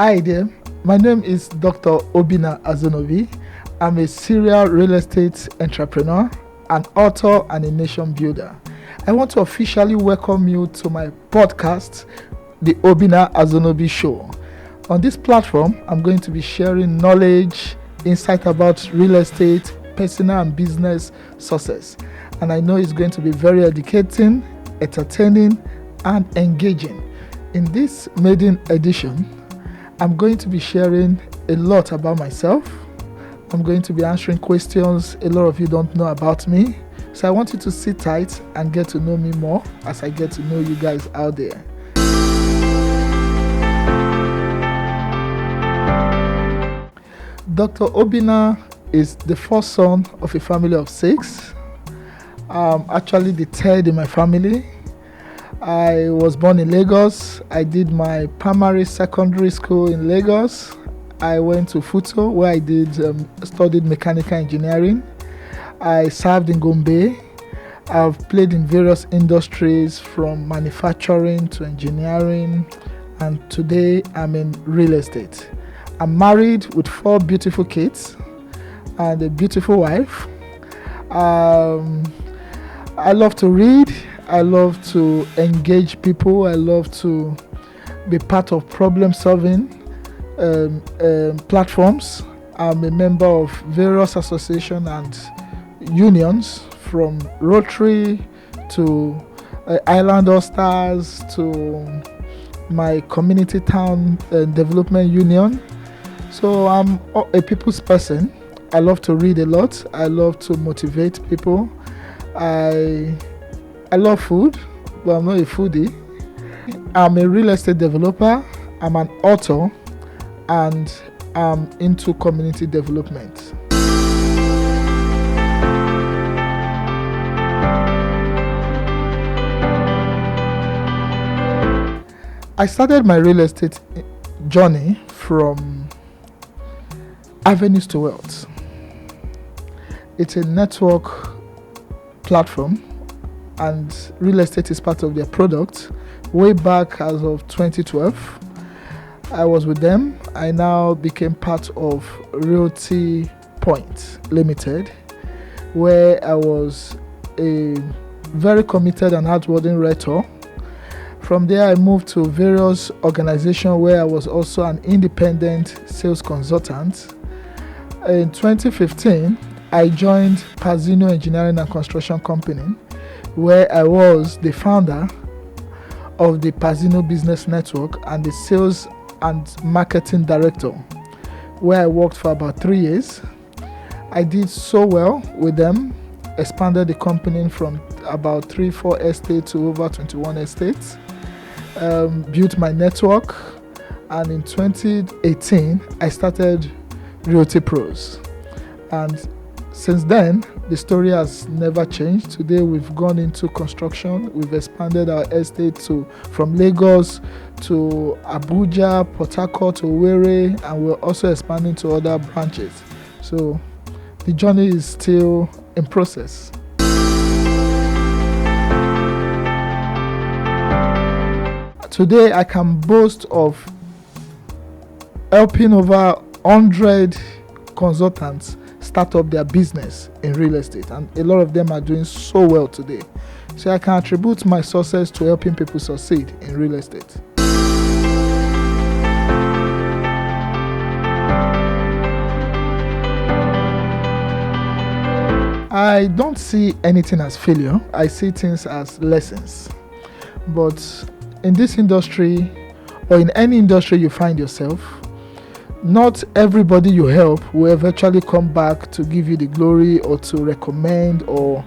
Hi there, my name is Dr. Obinna Azonobi. I'm a serial real estate entrepreneur, an author, and a nation builder. I want to officially welcome you to my podcast, the Obinna Azonobi Show. On this platform, I'm going to be sharing knowledge, insight about real estate, personal and business success. And I know it's going to be very educating, entertaining, and engaging. In this maiden edition, I'm going to be sharing a lot about myself. I'm going to be answering questions a lot of you don't know about me. So I want you to sit tight and get to know me more as I get to know you guys out there. Dr. Obinna is the first son of a family of 6. Actually the third in my family. I was born in Lagos. I did my primary, secondary school in Lagos. I went to Futo where I studied mechanical engineering. I served in Gombe. I've played in various industries from manufacturing to engineering, and today I'm in real estate. I'm married with 4 beautiful kids and a beautiful wife. I love to read. I love to engage people. I love to be part of problem-solving platforms. I'm a member of various associations and unions, from Rotary to Island All Stars to my community town development union. So I'm a people's person. I love to read a lot. I love to motivate people. I love food, but I'm not a foodie. I'm a real estate developer. I'm an author, and I'm into community development. I started my real estate journey from Avenues to Wealth. It's a network platform, and real estate is part of their product. Way back as of 2012, I was with them. I now became part of Realty Point Limited, where I was a very committed and hardworking realtor. From there, I moved to various organizations where I was also an independent sales consultant. In 2015, I joined Pazino Engineering and Construction Company, where I was the founder of the Pazino Business Network and the sales and marketing director, where I worked for about 3 years. I did so well with them, expanded the company from about 3-4 estates to over 21 estates, built my network, and in 2018 I started Realty Pros. And since then, the story has never changed. Today, we've gone into construction. We've expanded our estate from Lagos to Abuja, Port Harcourt to Owerri, and we're also expanding to other branches. So the journey is still in process. Today, I can boast of helping over 100 consultants start up their business in real estate, and a lot of them are doing so well today. So I can attribute my success to helping people succeed in real estate. I don't see anything as failure. I see things as lessons. But in this industry, or in any industry you find yourself, not everybody you help will eventually come back to give you the glory or to recommend or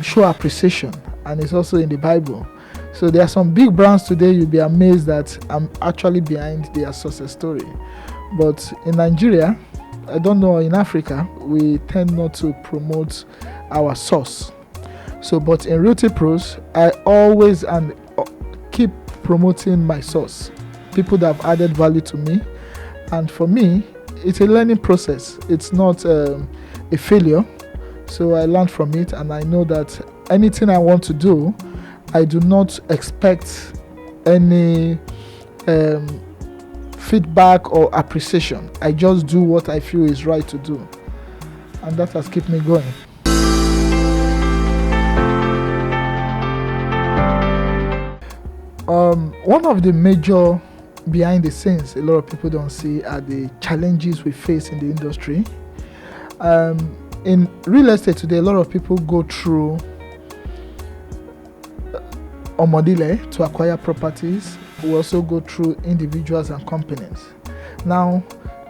show appreciation. And it's also in the Bible. So there are some big brands today, you'll be amazed that I'm actually behind their success story. But in Nigeria, I don't know, in Africa, we tend not to promote our source. So, but in Realty Pros, I always keep promoting my source, people that have added value to me. And for me, it's a learning process. It's not a failure. So I learned from it, and I know that anything I want to do, I do not expect any feedback or appreciation. I just do what I feel is right to do, and that has kept me going. One of the major behind the scenes a lot of people don't see are the challenges we face in the industry. In real estate today, a lot of people go through omodile to acquire properties. We also go through individuals and companies. Now,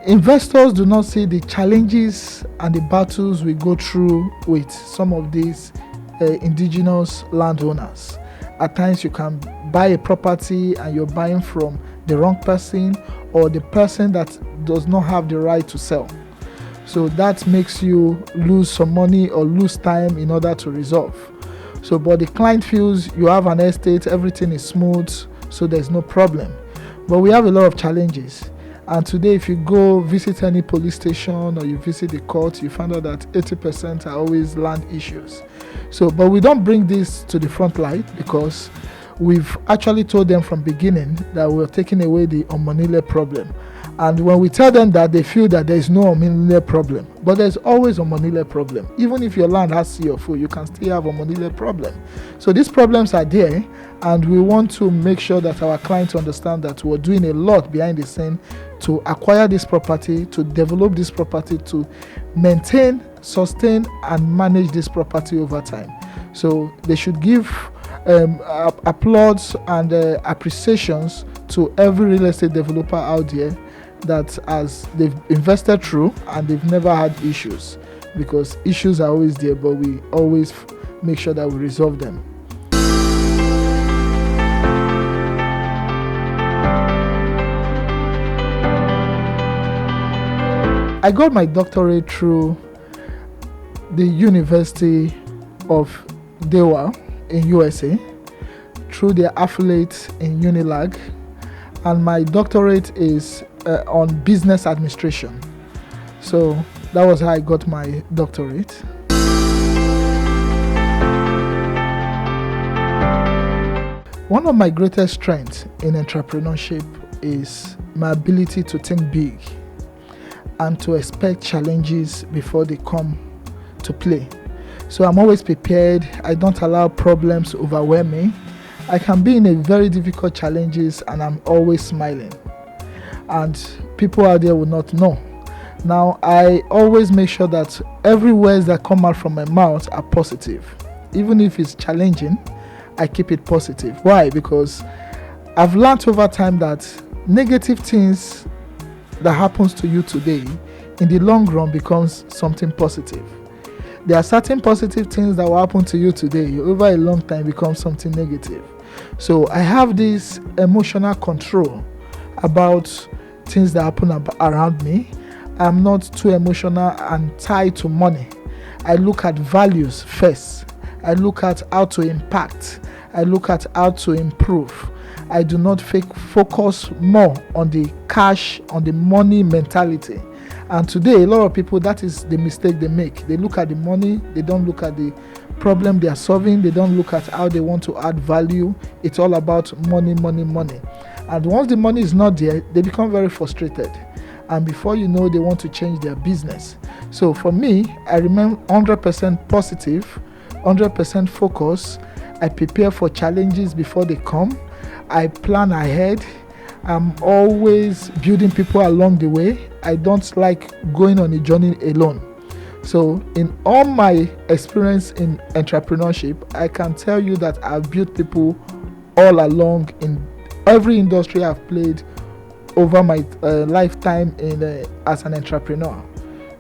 investors do not see the challenges and the battles we go through with some of these indigenous landowners. At times you can buy a property and you're buying from the wrong person or the person that does not have the right to sell. So that makes you lose some money or lose time in order to resolve. So, but the client feels you have an estate, everything is smooth, so there's no problem. But we have a lot of challenges. And today, if you go visit any police station or you visit the court, you find out that 80% are always land issues. So, but we don't bring this to the front light because we've actually told them from beginning that we're taking away the omonile problem. And when we tell them that, they feel that there is no omonile problem. But there's always a omonile problem. Even if your land has CFO, you can still have a omonile problem. So these problems are there, and we want to make sure that our clients understand that we're doing a lot behind the scene to acquire this property, to develop this property, to maintain, sustain, and manage this property over time. So they should give applause and appreciations to every real estate developer out there that as they've invested through and they've never had issues, because issues are always there, but we always make sure that we resolve them. I got my doctorate through the University of Dewa in USA, through their affiliate in Unilag, and my doctorate is on business administration. So that was how I got my doctorate. One of my greatest strengths in entrepreneurship is my ability to think big and to expect challenges before they come to play. So I'm always prepared. I don't allow problems to overwhelm me. I can be in a very difficult challenges and I'm always smiling. And people out there will not know. Now, I always make sure that every words that come out from my mouth are positive. Even if it's challenging, I keep it positive. Why? Because I've learned over time that negative things that happens to you today, in the long run becomes something positive. There are certain positive things that will happen to you today, over a long time become something negative. So I have this emotional control about things that happen around me. I'm not too emotional and tied to money. I look at values first. I look at how to impact. I look at how to improve. I do not focus more on the cash, on the money mentality. And today, a lot of people, that is the mistake they make. They look at the money, they don't look at the problem they are solving, they don't look at how they want to add value. It's all about money, money, money. And once the money is not there, they become very frustrated. And before you know, they want to change their business. So for me, I remain 100% positive, 100% focused. I prepare for challenges before they come. I plan ahead. I'm always building people along the way. I don't like going on a journey alone. So in all my experience in entrepreneurship, I can tell you that I've built people all along in every industry I've played over my lifetime as an entrepreneur.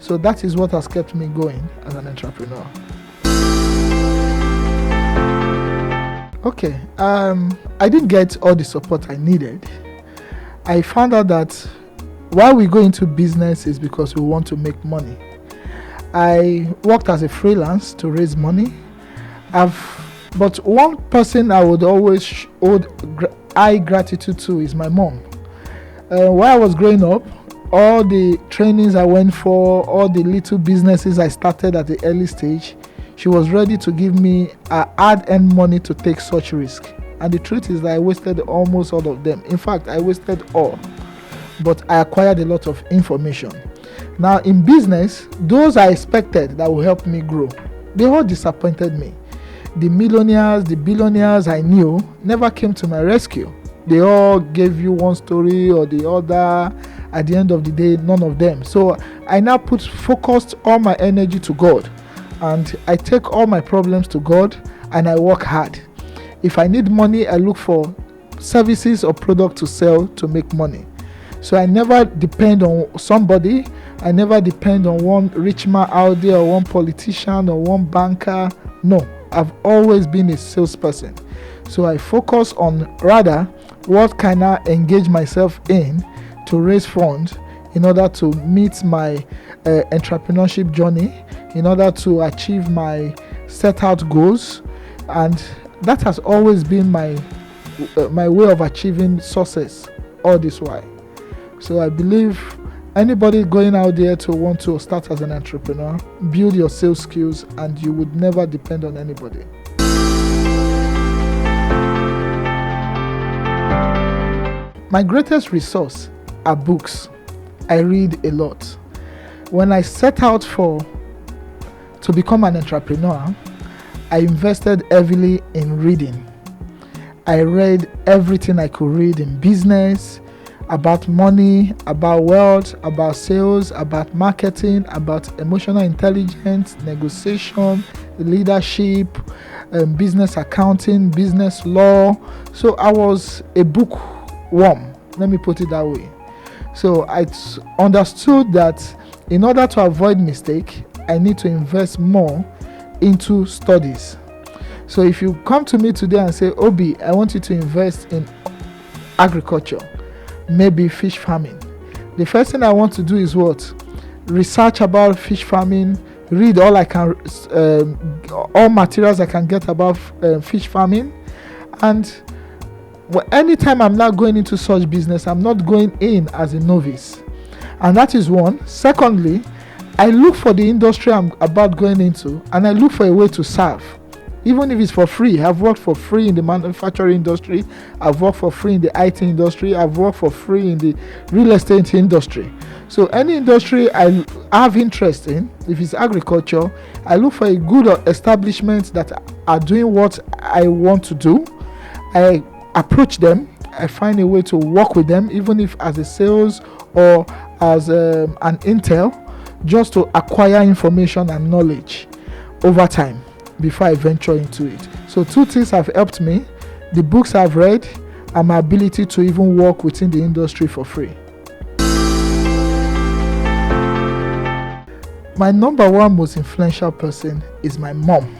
So that is what has kept me going as an entrepreneur. Okay, I didn't get all the support I needed. I found out that why we go into business is because we want to make money. I worked as a freelance to raise money. But one person I would always hold high gratitude to is my mom. While I was growing up, all the trainings I went for, all the little businesses I started at the early stage, she was ready to give me hard-earned money to take such risk. And the truth is that I wasted almost all of them. In fact, I wasted all. but I acquired a lot of information. Now in business, those I expected that will help me grow, they all disappointed me. The millionaires, the billionaires I knew never came to my rescue. They all gave you one story or the other. At the end of the day, none of them. So I now focused all my energy to God, and I take all my problems to God, and I work hard. If I need money, I look for services or product to sell to make money. So I never depend on somebody. I never depend on one rich man out there or one politician or one banker. No, I've always been a salesperson. So I focus on rather what can I engage myself in to raise funds in order to meet my entrepreneurship journey, in order to achieve my set out goals. And that has always been my way of achieving success all this while. So I believe anybody going out there to want to start as an entrepreneur, build your sales skills, and you would never depend on anybody. My greatest resource are books. I read a lot. When I set out to become an entrepreneur, I invested heavily in reading. I read everything I could read in business, about money, about wealth, about sales, about marketing, about emotional intelligence, negotiation, leadership, business accounting, business law. So I was a bookworm, let me put it that way. So I understood that in order to avoid mistake, I need to invest more into studies. So if you come to me today and say, Obi, I want you to invest in agriculture, maybe fish farming, the first thing I want to do is what? Research about fish farming, read all I can, all materials I can get about fish farming. And anytime I'm not going into such business, I'm not going in as a novice. And that is one. Secondly, I look for the industry I'm about going into, and I look for a way to serve. Even if it's for free. I've worked for free in the manufacturing industry. I've worked for free in the IT industry. I've worked for free in the real estate industry. So any industry I have interest in, if it's agriculture, I look for a good establishment that are doing what I want to do. I approach them. I find a way to work with them, even if as a sales or as an intel, just to acquire information and knowledge over time before I venture into it. So two things have helped me: the books I've read and my ability to even work within the industry for free. My number one most influential person is my mom.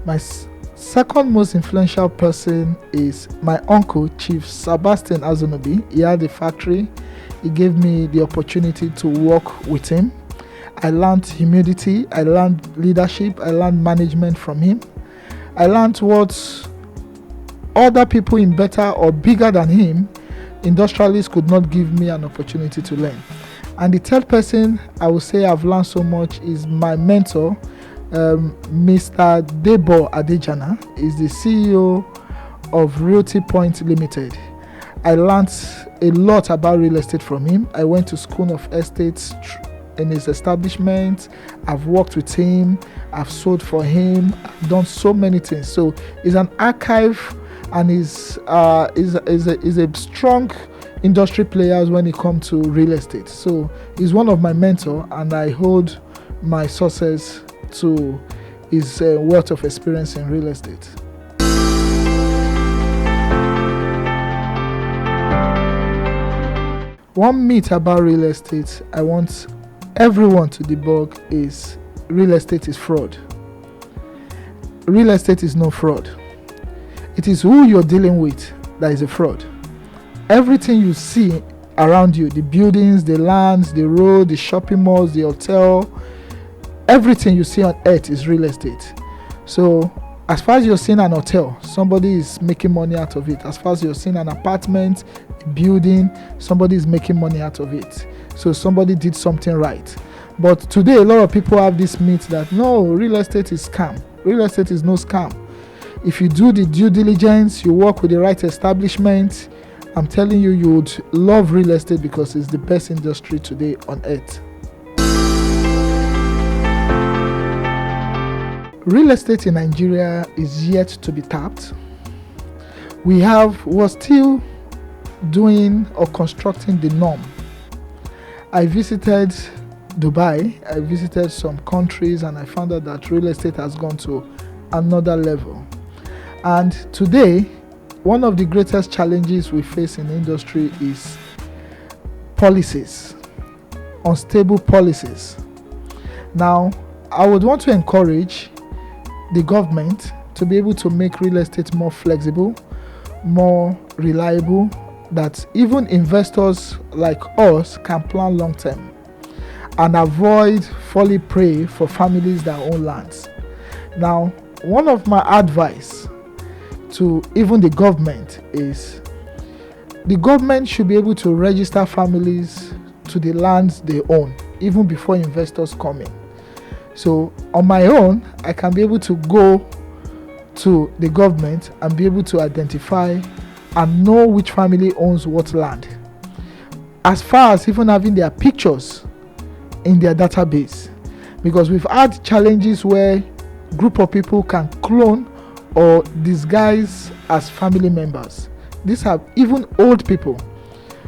My second most influential person is my uncle, Chief Sebastian Azonobi. He had a factory. He gave me the opportunity to work with him. I learned humility, I learned leadership, I learned management from him. I learned what other people in better or bigger than him, industrialists, could not give me an opportunity to learn. And the third person I would say I've learned so much is my mentor, Mr. Debo Adejana. Is the CEO of Realty Point Limited. I learned a lot about real estate from him. I went to School of Estates in his establishment. I've worked with him. I've sold for him. I've done so many things. So he's an archive, and is a strong industry player when it comes to real estate. So he's one of my mentors, and I hold my success to his wealth of experience in real estate. One myth about real estate I want everyone to debug is real estate is fraud. Real estate is no fraud. It is who you're dealing with that is a fraud. Everything you see around you, the buildings, the lands, the road, the shopping malls, the hotel, everything you see on earth is real estate. So as far as you're seeing an hotel, somebody is making money out of it. As far as you're seeing an apartment, a building, somebody is making money out of it. So somebody did something right. But today, a lot of people have this myth that no, real estate is scam. Real estate is no scam. If you do the due diligence, you work with the right establishment, I'm telling you, you would love real estate because it's the best industry today on earth. Real estate in Nigeria is yet to be tapped. We're still doing or constructing the norm. I visited Dubai, I visited some countries, and I found out that real estate has gone to another level. And today, one of the greatest challenges we face in the industry is policies, unstable policies. Now, I would want to encourage the government to be able to make real estate more flexible, more reliable, that even investors like us can plan long term and avoid falling prey for families that own lands. Now, one of my advice to even the government is the government should be able to register families to the lands they own even before investors come in. So on my own, I can be able to go to the government and be able to identify and know which family owns what land, as far as even having their pictures in their database, because we've had challenges where group of people can clone or disguise as family members. These are even old people.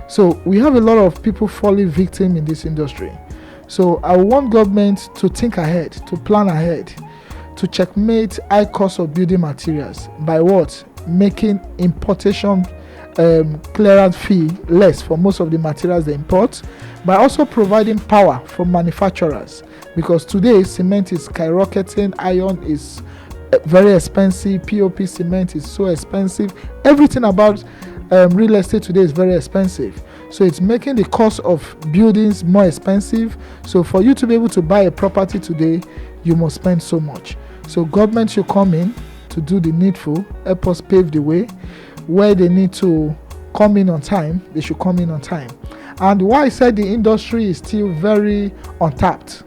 So we have a lot of people falling victim in this industry. So I want government to think ahead, to plan ahead, to checkmate high cost of building materials by what? Making importation clearance fee less for most of the materials they import, by also providing power for manufacturers, because today cement is skyrocketing, iron is very expensive, POP cement is so expensive, everything about real estate today is very expensive. So it's making the cost of buildings more expensive. So for you to be able to buy a property today, you must spend so much. So government should come in to do the needful, help us pave the way. Where they need to come in on time, they should come in on time. And why I said the industry is still very untapped.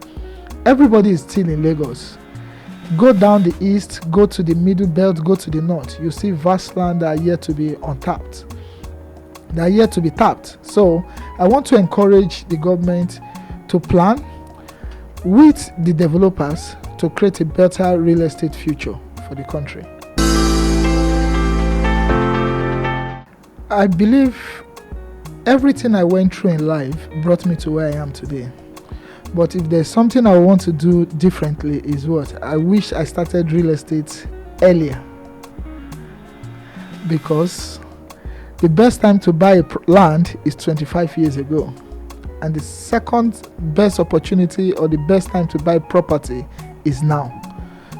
Everybody is still in Lagos. Go down the east, go to the middle belt, go to the north. You see vast land that are yet to be untapped. They are yet to be tapped. So I want to encourage the government to plan with the developers to create a better real estate future for the country. I believe everything I went through in life brought me to where I am today. But if there's something I want to do differently is what? I wish I started real estate earlier. Because the best time to buy land is 25 years ago. And the second best opportunity or the best time to buy property is now.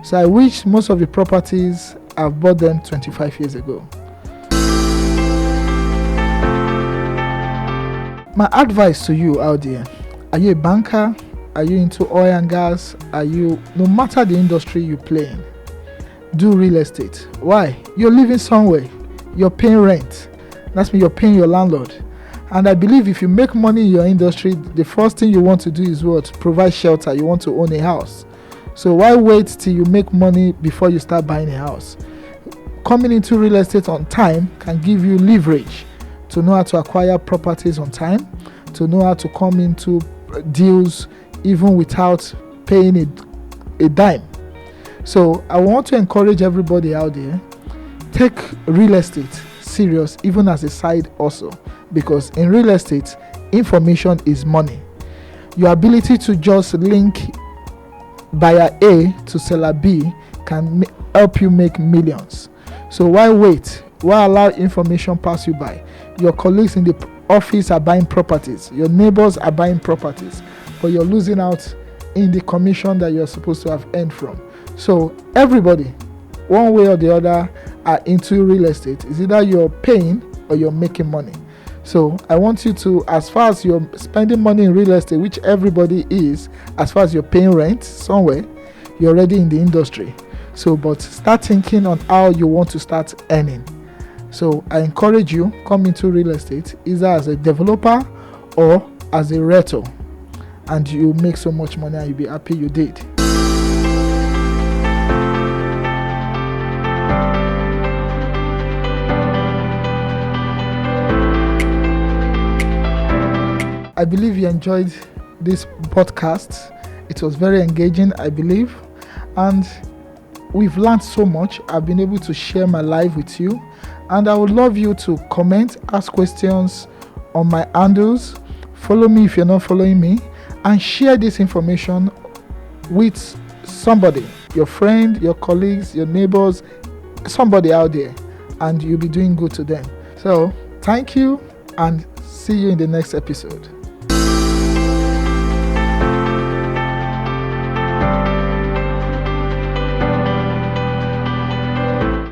So I wish most of the properties I've bought them 25 years ago. My advice to you out there, are you a banker? Are you into oil and gas? No matter the industry you play in, do real estate. Why? You're living somewhere. You're paying rent. That's means you're paying your landlord. And I believe if you make money in your industry, the first thing you want to do is what? Provide shelter. You want to own a house. So why wait till you make money before you start buying a house? Coming into real estate on time can give you leverage to know how to acquire properties on time, to know how to come into deals even without paying a dime. So I want to encourage everybody out there, take real estate serious even as a side also, because in real estate, information is money. Your ability to just link buyer A to seller B can help you make millions. So why wait? Why allow information pass you by? Your colleagues in the office are buying properties. Your neighbors are buying properties. But you're losing out in the commission that you're supposed to have earned from. So everybody, one way or the other, are into real estate. It's either you're paying or you're making money. So I want you to, as far as you're spending money in real estate, which everybody is, as far as you're paying rent somewhere, you're already in the industry. So, but start thinking on how you want to start earning. So I encourage you, come into real estate either as a developer or as a rental, and you make so much money and you'll be happy you did. I believe you enjoyed this podcast. It was very engaging, I believe, and we've learned so much. I've been able to share my life with you, and I would love you to comment, ask questions on my handles, follow me if you're not following me, and share this information with somebody, your friend, your colleagues, your neighbors, somebody out there, and you'll be doing good to them. So thank you, and see you in the next episode.